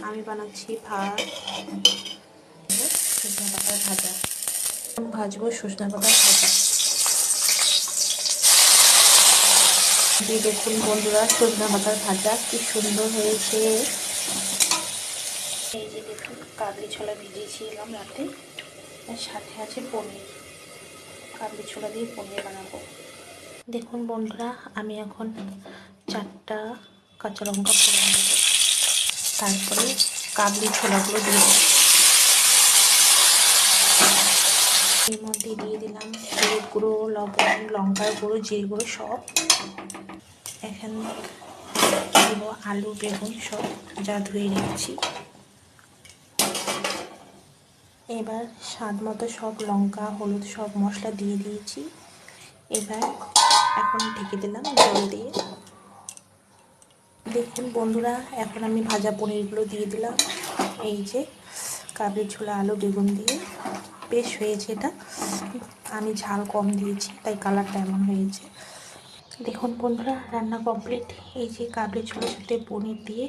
আমি বানাচ্ছি ভাত, সজনে পাতার ভাজা। ভাজবো সজনে পাতার ভাজা দিয়ে। দেখুন বন্ধুরা, সজনে পাতার ভাজা কি সুন্দর হয়েছে। এই যে দেখুন, কাবলি ছোলা ভিজিয়েছিলাম রাতে, এর সাথে আছে পনির। কাবলি ছোলা দিয়ে পনির বানাবো। দেখুন বন্ধুরা, আমি এখন 4টা কাঁচা লঙ্কা ফোড়ন দেবো, তারপরে কাবলি ছোলাগুলো দিয়ে দেবো। এর মধ্যে দিয়ে দিলাম হলুদ গুঁড়ো, লবণ, লঙ্কার গুঁড়ো, জিরে গুঁড়ো সব। এখানে দেবো আলু, বেগুন সব যা ধুয়ে রেখেছি। এবার স্বাদ মতো সব লঙ্কা, হলুদ সব মশলা দিয়ে দিয়েছি। এবার এখন ঢেকে দিলাম জল দিয়ে। দেখুন বন্ধুরা, এখন আমি ভাজা পনিরগুলো দিয়ে দিলাম। এই যে কাবলি ছোলা, আলু, বেগুন দিয়ে বেশ হয়েছে এটা। আমি ঝাল কম দিয়েছি তাই কালারটা এমন হয়েছে। দেখুন বন্ধুরা, রান্না কমপ্লিট। এই যে কাবলি ছোলার সাথে পনির দিয়ে